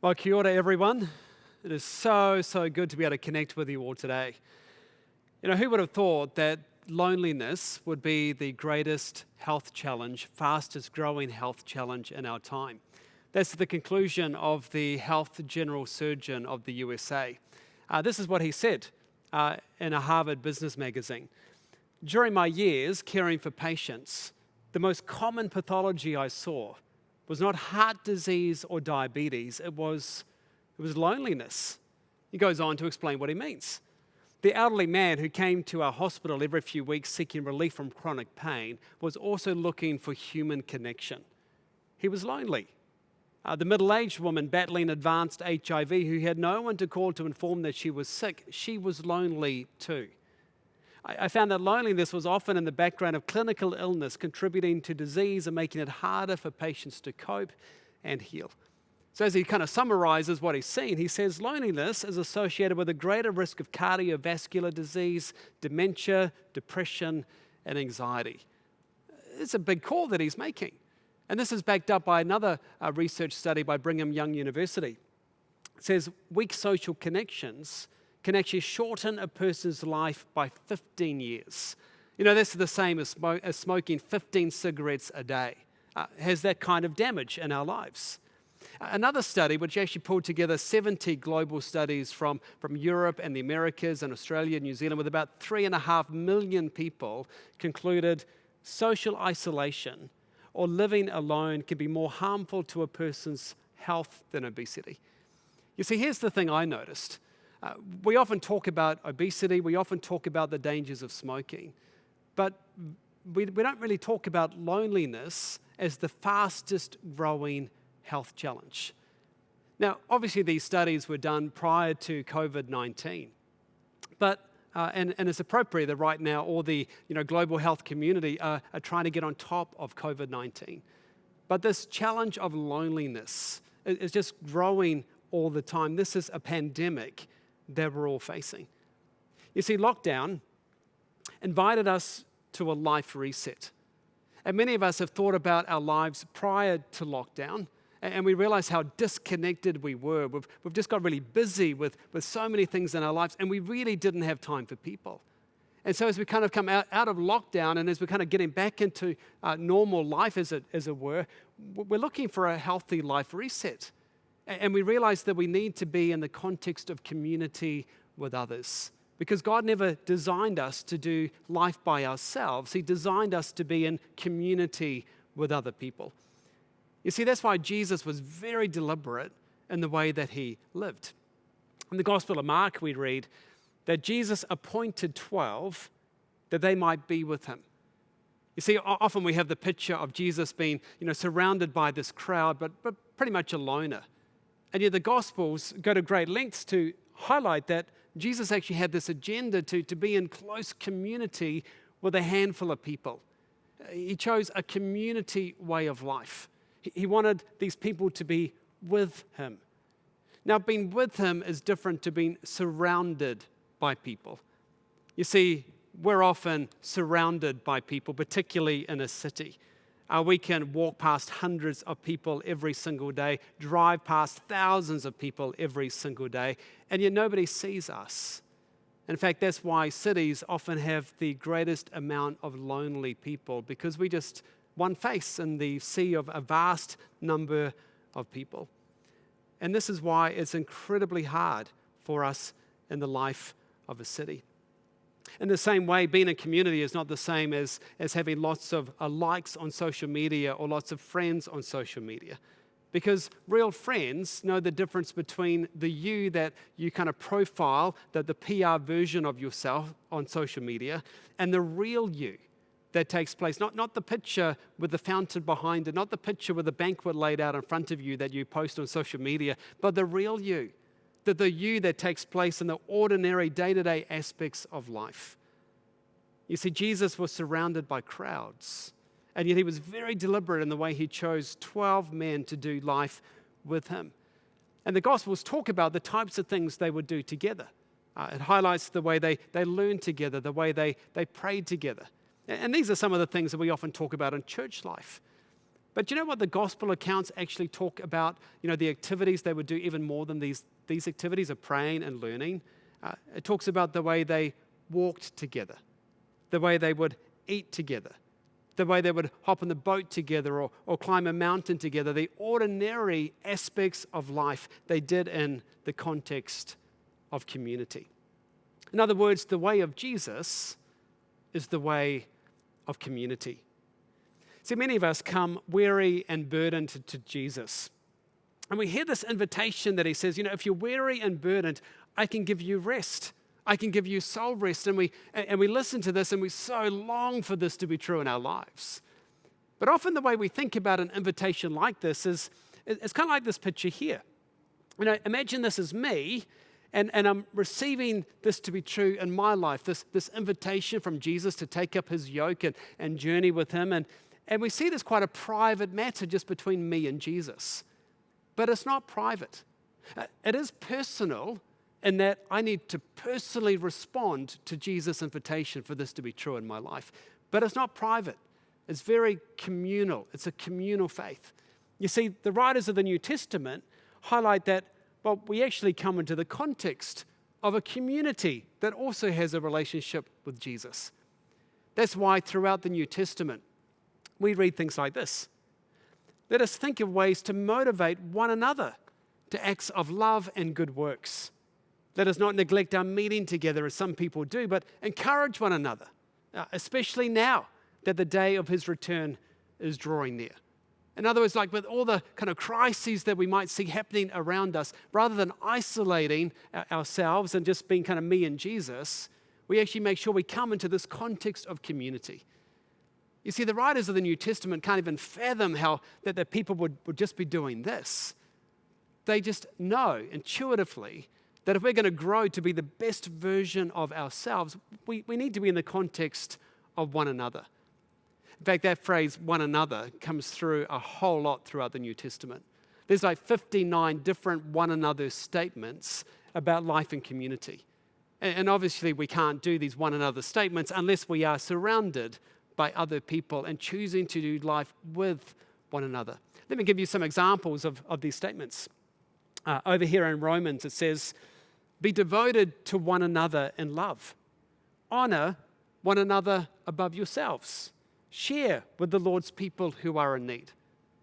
Well, kia ora, everyone. It is so good to be able to connect with you all today. Who would have thought that loneliness would be the greatest health challenge, fastest growing health challenge in our time? That's the conclusion of the health general surgeon of the USA. This is what he said in a Harvard Business magazine. During my years caring for patients, the most common pathology I saw was not heart disease or diabetes, it was loneliness. He goes on to explain what he means. The elderly man who came to our hospital every few weeks seeking relief from chronic pain was also looking for human connection. He was lonely. The middle-aged woman battling advanced HIV who had no one to call to inform that she was sick, she was lonely too. I found that loneliness was often in the background of clinical illness, contributing to disease and making it harder for patients to cope and heal. So as he kind of summarizes what he's seen, he says loneliness is associated with a greater risk of cardiovascular disease, dementia, depression, and anxiety. It's a big call that he's making. And this is backed up by another research study by Brigham Young University. It says weak social connections can actually shorten a person's life by 15 years. That's the same as smoking 15 cigarettes a day. Has that kind of damage in our lives. Another study, which actually pulled together 70 global studies from Europe and the Americas and Australia and New Zealand with about 3.5 million people, concluded social isolation or living alone can be more harmful to a person's health than obesity. You see, here's the thing I noticed. We often talk about obesity, we often talk about the dangers of smoking, but we don't really talk about loneliness as the fastest growing health challenge. Now, obviously these studies were done prior to COVID-19, but and it's appropriate that right now all the global health community are trying to get on top of COVID-19. But this challenge of loneliness is just growing all the time. This is a pandemic that we're all facing. You see, lockdown invited us to a life reset. And many of us have thought about our lives prior to lockdown, and we realize how disconnected we were. We've just got really busy with so many things in our lives, and we really didn't have time for people. And so as we kind of come out of lockdown, and as we're kind of getting back into normal life, as it were, we're looking for a healthy life reset. And we realize that we need to be in the context of community with others. Because God never designed us to do life by ourselves. He designed us to be in community with other people. You see, that's why Jesus was very deliberate in the way that he lived. In the Gospel of Mark, we read that Jesus appointed 12 that they might be with him. You see, often we have the picture of Jesus being, surrounded by this crowd, but pretty much a loner. And yet the Gospels go to great lengths to highlight that Jesus actually had this agenda to be in close community with a handful of people. He chose a community way of life. He wanted these people to be with him. Now, being with him is different to being surrounded by people. You see, we're often surrounded by people, particularly in a city. We can walk past hundreds of people every single day, drive past thousands of people every single day, and yet nobody sees us. In fact, that's why cities often have the greatest amount of lonely people, because we just one face in the sea of a vast number of people. And this is why it's incredibly hard for us in the life of a city. In the same way, being in community is not the same as having lots of likes on social media or lots of friends on social media. Because real friends know the difference between the you that you kind of profile, the PR version of yourself on social media, and the real you that takes place. Not the picture with the fountain behind it, not the picture with the banquet laid out in front of you that you post on social media, but the real you. The you that takes place in the ordinary day-to-day aspects of life. You see, Jesus was surrounded by crowds, and yet he was very deliberate in the way he chose 12 men to do life with him. And the Gospels talk about the types of things they would do together. It highlights the way they learned together, the way they prayed together. And these are some of the things that we often talk about in church life. But you know what the gospel accounts actually talk about? The activities they would do even more than these activities of praying and learning. It talks about the way they walked together, the way they would eat together, the way they would hop on the boat together or climb a mountain together. The ordinary aspects of life they did in the context of community. In other words, the way of Jesus is the way of community. See, many of us come weary and burdened to Jesus. And we hear this invitation that he says, if you're weary and burdened, I can give you rest. I can give you soul rest. And we listen to this and we so long for this to be true in our lives. But often the way we think about an invitation like this is, it's kind of like this picture here. Imagine this is me, and I'm receiving this to be true in my life, this invitation from Jesus to take up his yoke and journey with him. And we see this quite a private matter just between me and Jesus. But it's not private. It is personal in that I need to personally respond to Jesus' invitation for this to be true in my life. But it's not private. It's very communal. It's a communal faith. You see, the writers of the New Testament highlight that, we actually come into the context of a community that also has a relationship with Jesus. That's why throughout the New Testament, we read things like this. Let us think of ways to motivate one another to acts of love and good works. Let us not neglect our meeting together as some people do, but encourage one another, especially now that the day of his return is drawing near. In other words, like with all the kind of crises that we might see happening around us, rather than isolating ourselves and just being kind of me and Jesus, we actually make sure we come into this context of community. You see, the writers of the New Testament can't even fathom how that people would just be doing this. They just know intuitively that if we're going to grow to be the best version of ourselves, we need to be in the context of one another. In fact, that phrase, one another, comes through a whole lot throughout the New Testament. There's like 59 different one another statements about life and community. And obviously we can't do these one another statements unless we are surrounded by other people and choosing to do life with one another. Let me give you some examples of these statements. Over here in Romans, it says, be devoted to one another in love. Honor one another above yourselves. Share with the Lord's people who are in need.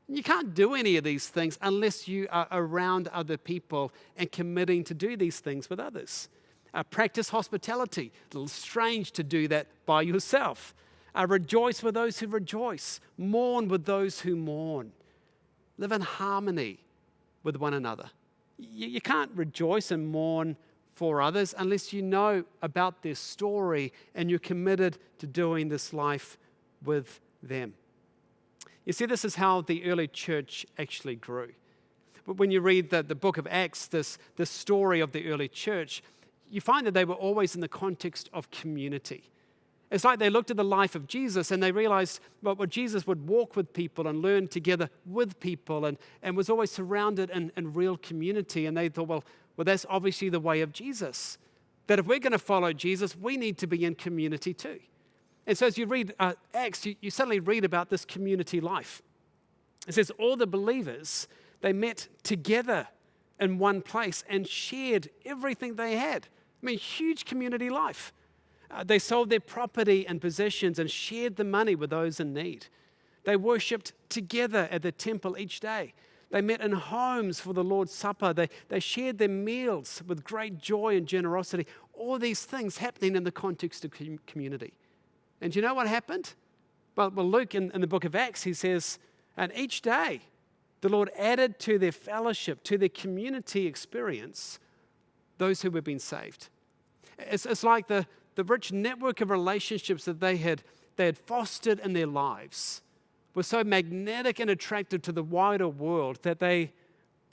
You can't do any of these things unless you are around other people and committing to do these things with others. Practice hospitality. A little strange to do that by yourself. Rejoice with those who rejoice. Mourn with those who mourn. Live in harmony with one another. You can't rejoice and mourn for others unless you know about their story and you're committed to doing this life with them. You see, this is how the early church actually grew. But when you read the book of Acts, this story of the early church, you find that they were always in the context of community. It's like they looked at the life of Jesus and they realized Jesus would walk with people and learn together with people and was always surrounded in real community. And they thought, well, that's obviously the way of Jesus. That if we're going to follow Jesus, we need to be in community too. And so as you read Acts, you suddenly read about this community life. It says all the believers, they met together in one place and shared everything they had. I mean, huge community life. They sold their property and possessions and shared the money with those in need. They worshipped together at the temple each day. They met in homes for the Lord's Supper. They shared their meals with great joy and generosity. All these things happening in the context of community. And do you know what happened? Well, Luke in the book of Acts, he says, and each day the Lord added to their fellowship, to their community experience, those who were being saved. It's like the rich network of relationships that they had fostered in their lives were so magnetic and attractive to the wider world that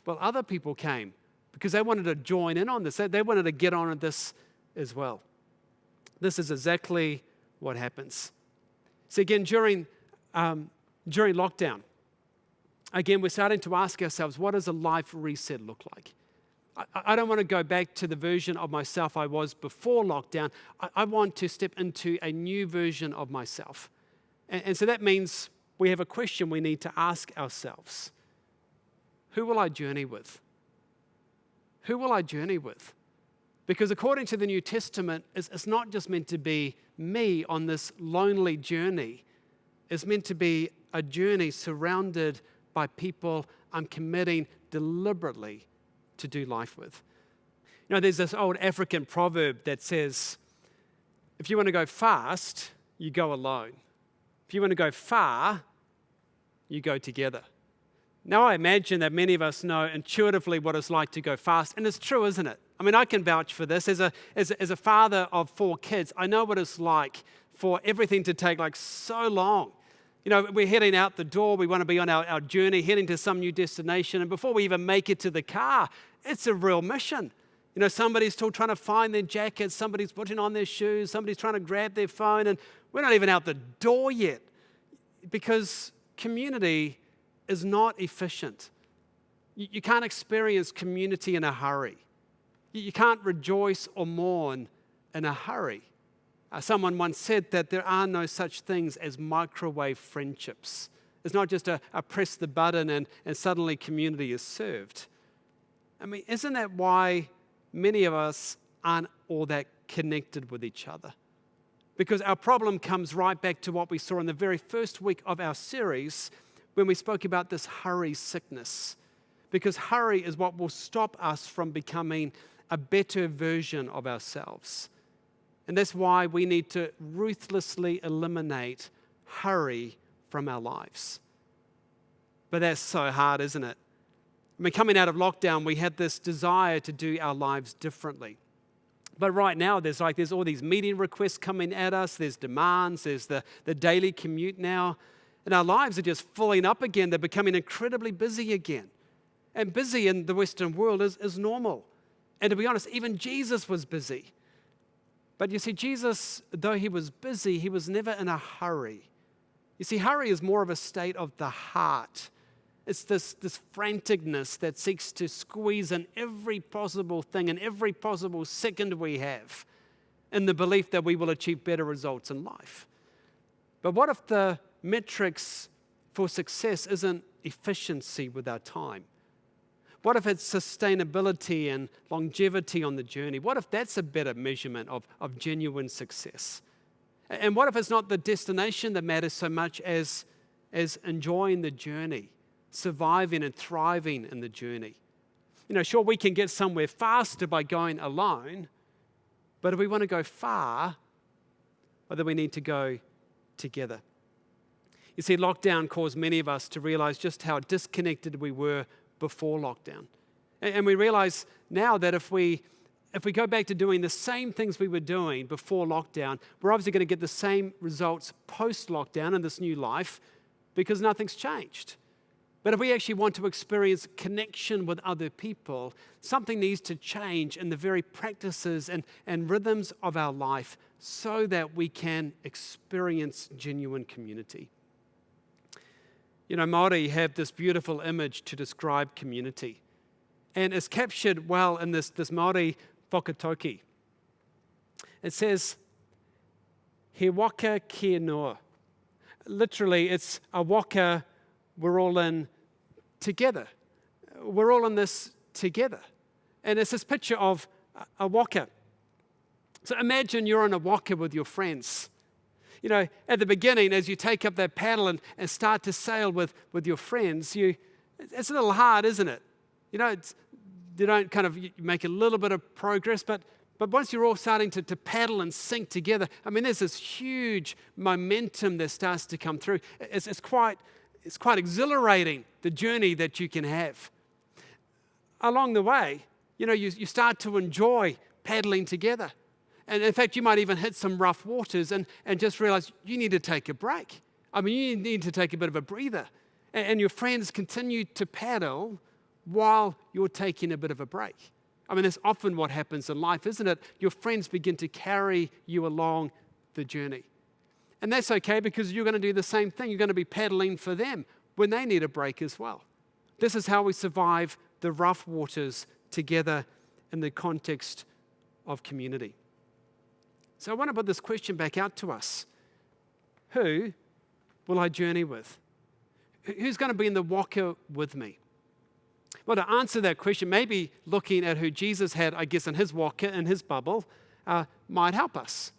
other people came because they wanted to join in on this. They wanted to get on this as well. This is exactly what happens. So again, during lockdown, again, we're starting to ask ourselves, what does a life reset look like? I don't want to go back to the version of myself I was before lockdown. I want to step into a new version of myself. And so that means we have a question we need to ask ourselves. Who will I journey with? Who will I journey with? Because according to the New Testament, it's not just meant to be me on this lonely journey. It's meant to be a journey surrounded by people I'm committing deliberately to do life with. You know, there's this old African proverb that says, if you want to go fast, you go alone. If you want to go far, you go together. Now, I imagine that many of us know intuitively what it's like to go fast, and it's true, isn't it? I mean, I can vouch for this. As a father of 4 kids, I know what it's like for everything to take like so long. You know, we're heading out the door, we want to be on our journey, heading to some new destination, and before we even make it to the car, it's a real mission. You know, somebody's still trying to find their jacket, somebody's putting on their shoes, somebody's trying to grab their phone, and we're not even out the door yet because community is not efficient. You can't experience community in a hurry. You can't rejoice or mourn in a hurry. Someone once said that there are no such things as microwave friendships. It's not just a press the button and suddenly community is served. I mean, isn't that why many of us aren't all that connected with each other? Because our problem comes right back to what we saw in the very first week of our series when we spoke about this hurry sickness. Because hurry is what will stop us from becoming a better version of ourselves. And that's why we need to ruthlessly eliminate hurry from our lives. But that's so hard, isn't it? I mean, coming out of lockdown, we had this desire to do our lives differently. But right now, there's all these meeting requests coming at us. There's demands. There's the daily commute now. And our lives are just filling up again. They're becoming incredibly busy again. And busy in the Western world is normal. And to be honest, even Jesus was busy. But you see, Jesus, though he was busy, he was never in a hurry. You see, hurry is more of a state of the heart. It's this franticness that seeks to squeeze in every possible thing and every possible second we have in the belief that we will achieve better results in life. But what if the metrics for success isn't efficiency with our time? What if it's sustainability and longevity on the journey? What if that's a better measurement of genuine success? And what if it's not the destination that matters so much as enjoying the journey, surviving and thriving in the journey? You know, sure, we can get somewhere faster by going alone, but if we want to go far, then we need to go together. You see, lockdown caused many of us to realize just how disconnected we were before lockdown. And we realize now that if we go back to doing the same things we were doing before lockdown, we're obviously going to get the same results post-lockdown in this new life because nothing's changed. But if we actually want to experience connection with other people, something needs to change in the very practices and rhythms of our life so that we can experience genuine community. You know, Māori have this beautiful image to describe community. And it's captured well in this Māori whakatoki. It says, he waka kia noa. Literally, it's a waka we're all in together. We're all in this together. And it's this picture of a waka. So imagine you're on a waka with your friends. You know, at the beginning, as you take up that paddle and start to sail with your friends, it's a little hard, isn't it? You know, you don't kind of make a little bit of progress, but once you're all starting to paddle and sink together, I mean, there's this huge momentum that starts to come through. It's quite exhilarating, the journey that you can have. Along the way, you know, you start to enjoy paddling together. And in fact, you might even hit some rough waters and just realize you need to take a break. I mean, you need to take a bit of a breather. And your friends continue to paddle while you're taking a bit of a break. I mean, that's often what happens in life, isn't it? Your friends begin to carry you along the journey. And that's okay because you're going to do the same thing. You're going to be paddling for them when they need a break as well. This is how we survive the rough waters together in the context of community. So I want to put this question back out to us. Who will I journey with? Who's going to be in the walker with me? Well, to answer that question, maybe looking at who Jesus had, I guess, in his walker, in his bubble, might help us.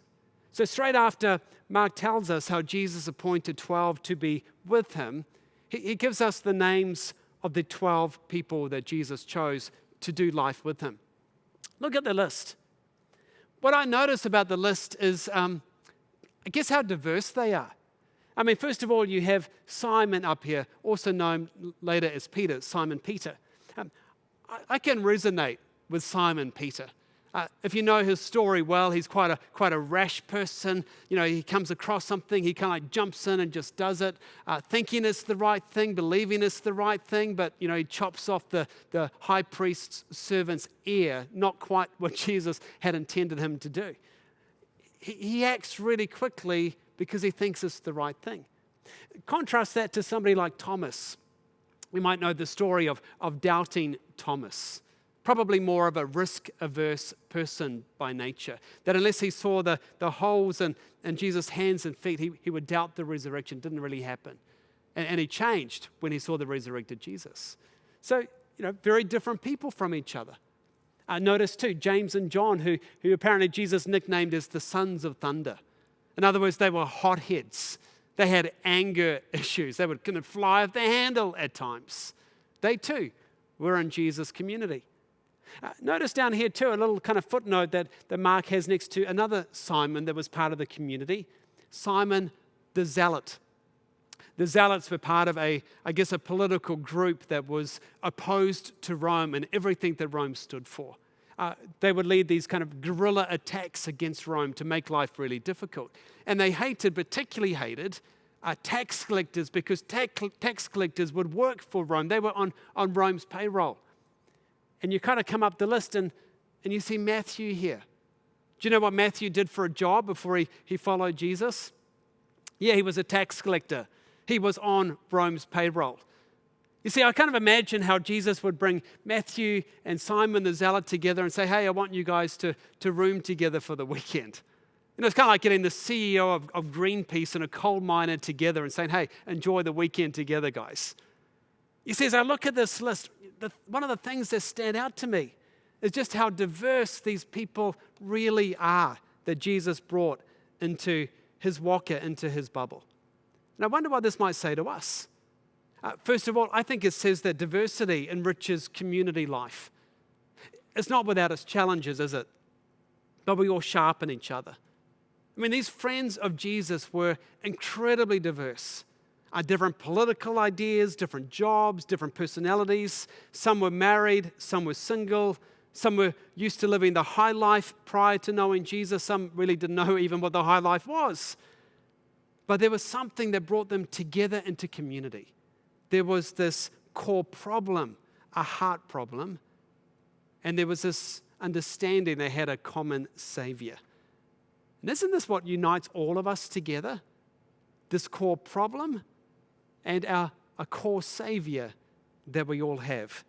So straight after Mark tells us how Jesus appointed 12 to be with him, he gives us the names of the 12 people that Jesus chose to do life with him. Look at the list. What I notice about the list is, I guess, how diverse they are. I mean, first of all, you have Simon up here, also known later as Peter, Simon Peter. I can resonate with Simon Peter. If you know his story well, he's quite a rash person. You know, he comes across something, he kind of like jumps in and just does it, thinking it's the right thing, believing it's the right thing, but, you know, he chops off the high priest's servant's ear, not quite what Jesus had intended him to do. He acts really quickly because he thinks it's the right thing. Contrast that to somebody like Thomas. We might know the story of doubting Thomas. Probably more of a risk-averse person by nature. That unless he saw the holes in Jesus' hands and feet, he would doubt the resurrection. Didn't really happen. And he changed when he saw the resurrected Jesus. So, you know, very different people from each other. Notice too, James and John, who apparently Jesus nicknamed as the sons of thunder. In other words, they were hotheads. They had anger issues. They would kind of fly off the handle at times. They too were in Jesus' community. Notice down here too, a little kind of footnote that Mark has next to another Simon that was part of the community, Simon the Zealot. The Zealots were part of a political group that was opposed to Rome and everything that Rome stood for. They would lead these kind of guerrilla attacks against Rome to make life really difficult. And they particularly hated tax collectors, because tax collectors would work for Rome. They were on Rome's payroll. And you kind of come up the list and you see Matthew here. Do you know what Matthew did for a job before he followed Jesus? Yeah, he was a tax collector. He was on Rome's payroll. You see, I kind of imagine how Jesus would bring Matthew and Simon the Zealot together and say, hey, I want you guys to room together for the weekend. You know, it's kind of like getting the CEO of Greenpeace and a coal miner together and saying, hey, enjoy the weekend together, guys. You see, as I look at this list, one of the things that stand out to me is just how diverse these people really are that Jesus brought into his walker, into his bubble. And I wonder what this might say to us. First of all, I think it says that diversity enriches community life. It's not without its challenges, is it? But we all sharpen each other. I mean, these friends of Jesus were incredibly diverse. Different political ideas, different jobs, different personalities. Some were married, some were single. Some were used to living the high life prior to knowing Jesus. Some really didn't know even what the high life was. But there was something that brought them together into community. There was this core problem, a heart problem, and there was this understanding they had a common Savior. And isn't this what unites all of us together? This core problem and a core Savior that we all have.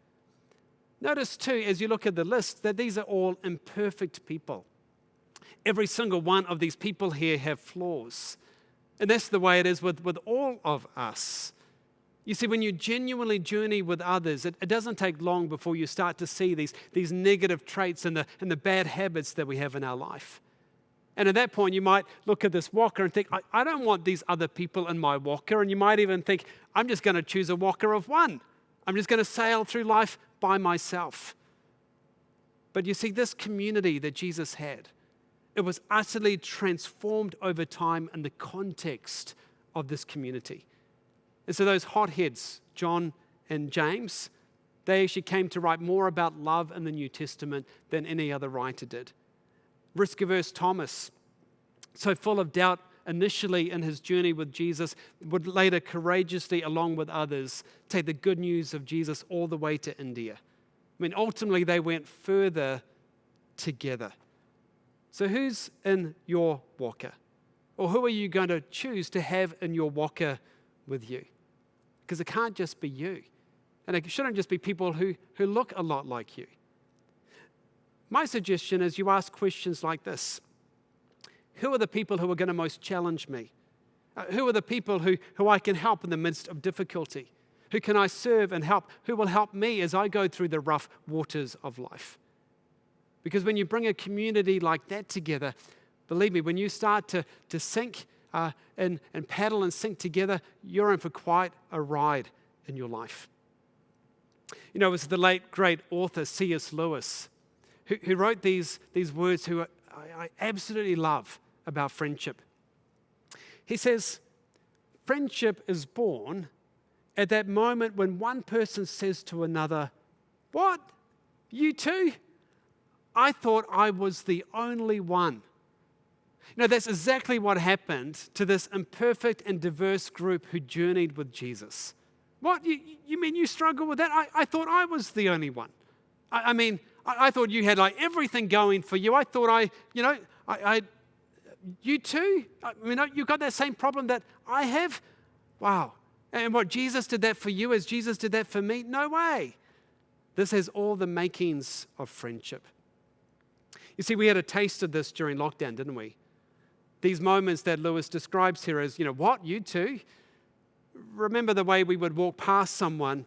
Notice too, as you look at the list, that these are all imperfect people. Every single one of these people here have flaws. And that's the way it is with all of us. You see, when you genuinely journey with others, it doesn't take long before you start to see these negative traits and the bad habits that we have in our life. And at that point, you might look at this walker and think, I don't want these other people in my walker. And you might even think, I'm just going to choose a walker of one. I'm just going to sail through life by myself. But you see, this community that Jesus had, it was utterly transformed over time in the context of this community. And so those hotheads, John and James, they actually came to write more about love in the New Testament than any other writer did. Risk-averse Thomas, so full of doubt initially in his journey with Jesus, would later courageously, along with others, take the good news of Jesus all the way to India. I mean, ultimately, they went further together. So who's in your walker? Or who are you going to choose to have in your walker with you? Because it can't just be you. And it shouldn't just be people who look a lot like you. My suggestion is you ask questions like this. Who are the people who are going to most challenge me? Who are the people who I can help in the midst of difficulty? Who can I serve and help? Who will help me as I go through the rough waters of life? Because when you bring a community like that together, believe me, when you start to sink and paddle and sink together, you're in for quite a ride in your life. You know, it was the late, great author C.S. Lewis who wrote these words who I absolutely love about friendship. He says, friendship is born at that moment when one person says to another, "What? You too? I thought I was the only one." You know, that's exactly what happened to this imperfect and diverse group who journeyed with Jesus. What? You mean you struggle with that? I thought I was the only one. I thought you had like everything going for you. I thought you too? You've got that same problem that I have? Wow. And what, Jesus did that for you as Jesus did that for me? No way. This has all the makings of friendship. You see, we had a taste of this during lockdown, didn't we? These moments that Lewis describes here as, what, you too? Remember the way we would walk past someone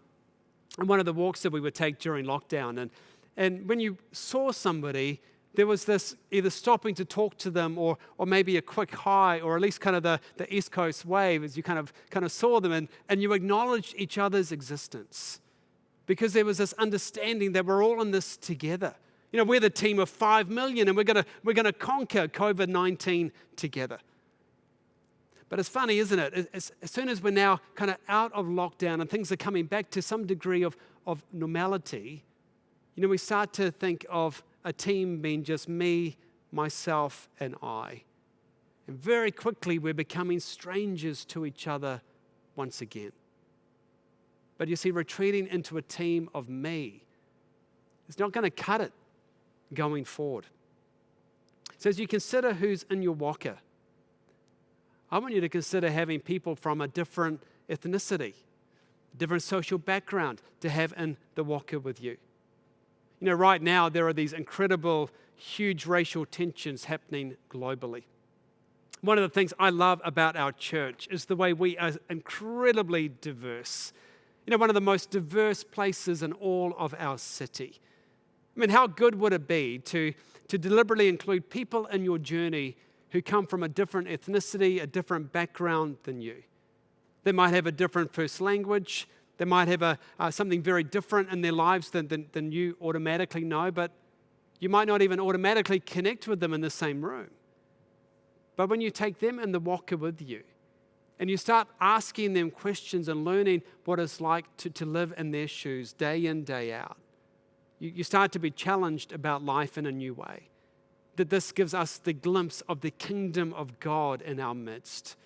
and one of the walks that we would take during lockdown. And when you saw somebody, there was this either stopping to talk to them or maybe a quick hi, or at least kind of the East Coast wave as you kind of saw them and you acknowledged each other's existence. Because there was this understanding that we're all in this together. We're the team of 5 million and we're gonna conquer COVID-19 together. But it's funny, isn't it? As soon as we're now kind of out of lockdown and things are coming back to some degree of normality, we start to think of a team being just me, myself, and I. And very quickly, we're becoming strangers to each other once again. But you see, retreating into a team of me is not going to cut it going forward. So as you consider who's in your walker, I want you to consider having people from a different ethnicity, different social background to have in the walker with you. Right now, there are these incredible, huge racial tensions happening globally. One of the things I love about our church is the way we are incredibly diverse. One of the most diverse places in all of our city. How good would it be to deliberately include people in your journey who come from a different ethnicity, a different background than you? They might have a different first language. They might have something very different in their lives than you automatically know, but you might not even automatically connect with them in the same room. But when you take them in the walker with you, and you start asking them questions and learning what it's like to live in their shoes day in, day out, you start to be challenged about life in a new way. That this gives us the glimpse of the kingdom of God in our midst,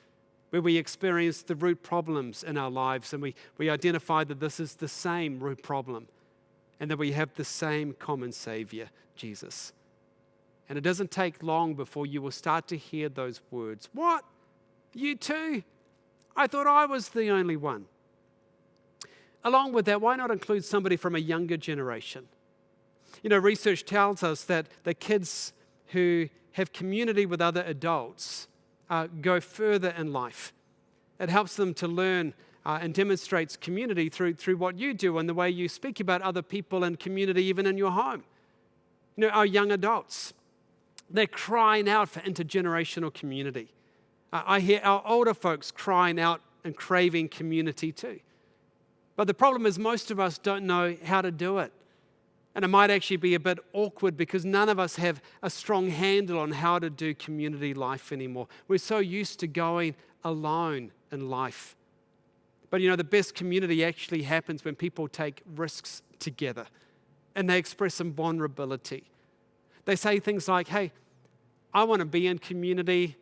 where we experience the root problems in our lives and we identify that this is the same root problem and that we have the same common Savior, Jesus. And it doesn't take long before you will start to hear those words. What? You too? I thought I was the only one. Along with that, why not include somebody from a younger generation? Research tells us that the kids who have community with other adults go further in life. It helps them to learn and demonstrates community through what you do and the way you speak about other people and community, even in your home. Our young adults, they're crying out for intergenerational community. I hear our older folks crying out and craving community too. But the problem is most of us don't know how to do it. And it might actually be a bit awkward because none of us have a strong handle on how to do community life anymore. We're so used to going alone in life. But the best community actually happens when people take risks together and they express some vulnerability. They say things like, hey, I want to be in community.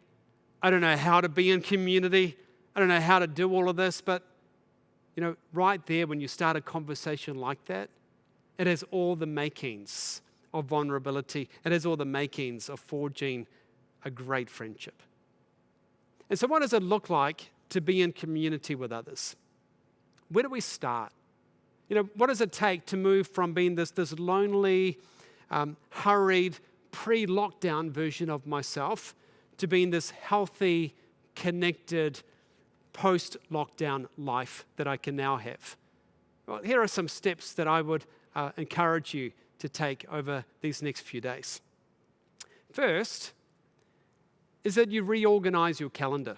I don't know how to be in community. I don't know how to do all of this. But, right there, when you start a conversation like that, it has all the makings of vulnerability. It has all the makings of forging a great friendship. And so what does it look like to be in community with others? Where do we start? What does it take to move from being this lonely, hurried, pre-lockdown version of myself to being this healthy, connected, post-lockdown life that I can now have? Well, here are some steps that I would encourage you to take over these next few days. First is that you reorganize your calendar.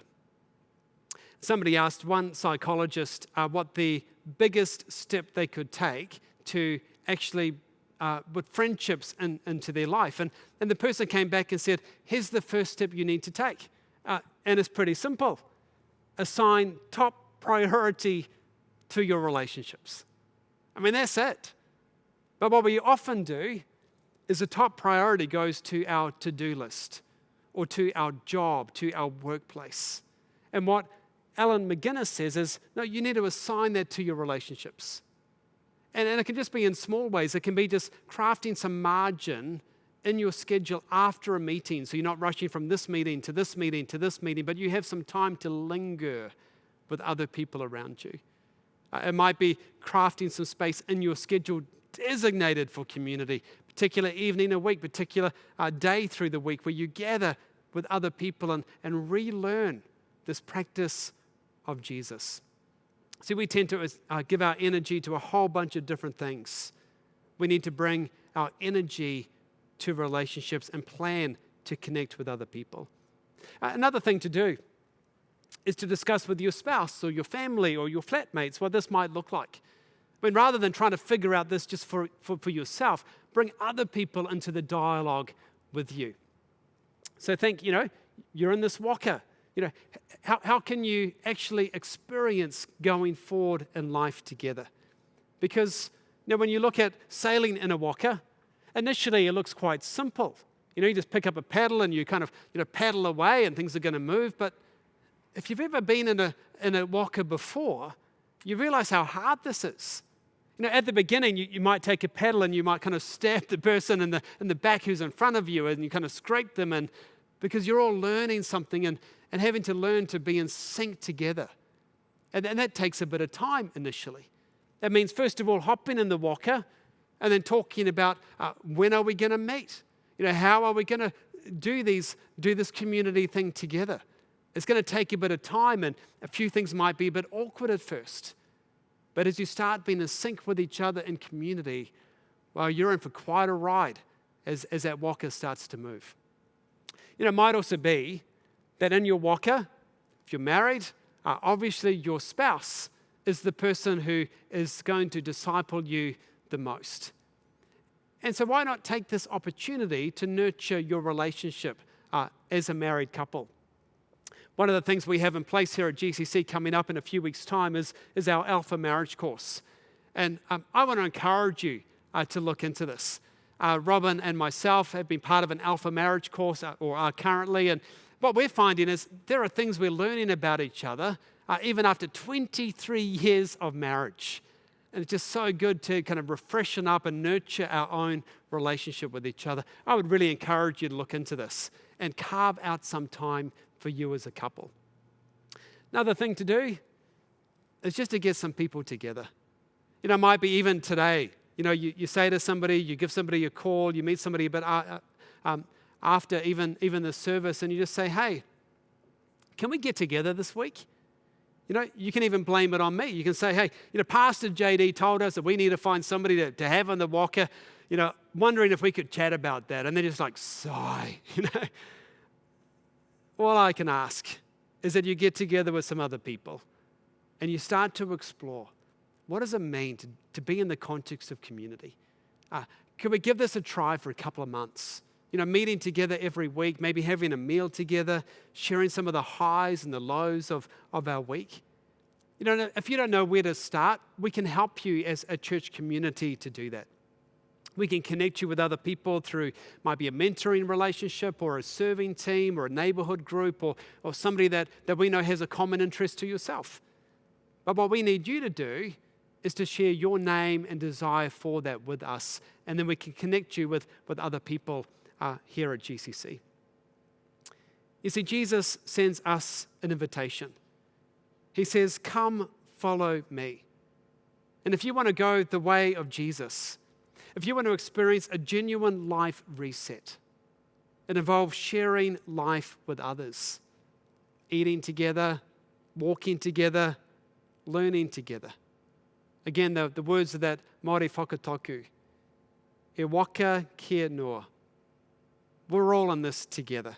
Somebody asked one psychologist what the biggest step they could take to actually put friendships into their life. And the person came back and said, here's the first step you need to take. And it's pretty simple. Assign top priority to your relationships. I mean, that's it. But what we often do is the top priority goes to our to-do list or to our job, to our workplace. And what Alan McGinnis says is, no, you need to assign that to your relationships. And it can just be in small ways. It can be just crafting some margin in your schedule after a meeting, so you're not rushing from this meeting to this meeting to this meeting, but you have some time to linger with other people around you. It might be crafting some space in your schedule designated for community, particular evening a week, particular day through the week where you gather with other people and relearn this practice of Jesus. See, we tend to give our energy to a whole bunch of different things. We need to bring our energy to relationships and plan to connect with other people. Another thing to do is to discuss with your spouse or your family or your flatmates what this might look like. I mean, rather than trying to figure out this just for yourself, bring other people into the dialogue with you. So think, you're in this walker. How can you actually experience going forward in life together? Because, when you look at sailing in a walker, initially it looks quite simple. You just pick up a paddle and you kind of, paddle away and things are going to move. But if you've ever been in a walker before, you realize how hard this is. At the beginning, you might take a paddle and you might kind of stab the person in the back who's in front of you and you kind of scrape them, and because you're all learning something and having to learn to be in sync together. And that takes a bit of time initially. That means, first of all, hopping in the walker and then talking about when are we going to meet? How are we going to do this community thing together? It's going to take a bit of time, and a few things might be a bit awkward at first. But as you start being in sync with each other in community, well, you're in for quite a ride as that walker starts to move. It might also be that in your walker, if you're married, obviously your spouse is the person who is going to disciple you the most. And so why not take this opportunity to nurture your relationship as a married couple? One of the things we have in place here at GCC coming up in a few weeks' time is our Alpha Marriage course. And I want to encourage you to look into this. Robin and myself have been part of an Alpha Marriage course, or are currently, and what we're finding is there are things we're learning about each other, even after 23 years of marriage. And it's just so good to kind of refreshen up and nurture our own relationship with each other. I would really encourage you to look into this and carve out some time for you as a couple. Another thing to do is just to get some people together. It might be even today. You say to somebody, you give somebody a call, you meet somebody, but after even the service, and you just say, hey, can we get together this week? You can even blame it on me. You can say, hey, Pastor JD told us that we need to find somebody to have on the walker, wondering if we could chat about that. And then just like sigh, All I can ask is that you get together with some other people and you start to explore, what does it mean to be in the context of community? Could we give this a try for a couple of months? Meeting together every week, maybe having a meal together, sharing some of the highs and the lows of our week. If you don't know where to start, we can help you as a church community to do that. We can connect you with other people through, might be a mentoring relationship or a serving team or a neighborhood group or somebody that we know has a common interest to yourself. But what we need you to do is to share your name and desire for that with us. And then we can connect you with other people here at GCC. You see, Jesus sends us an invitation. He says, come follow me. And if you want to go the way of Jesus, if you want to experience a genuine life reset, it involves sharing life with others, eating together, walking together, learning together. Again, the words of that Māori whakataku, e waka kia noa. We're all in this together.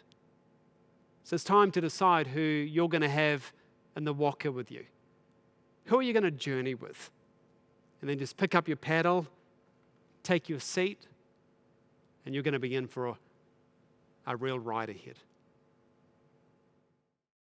So it's time to decide who you're going to have in the waka with you. Who are you going to journey with? And then just pick up your paddle, take your seat, and you're going to be in for a real ride ahead.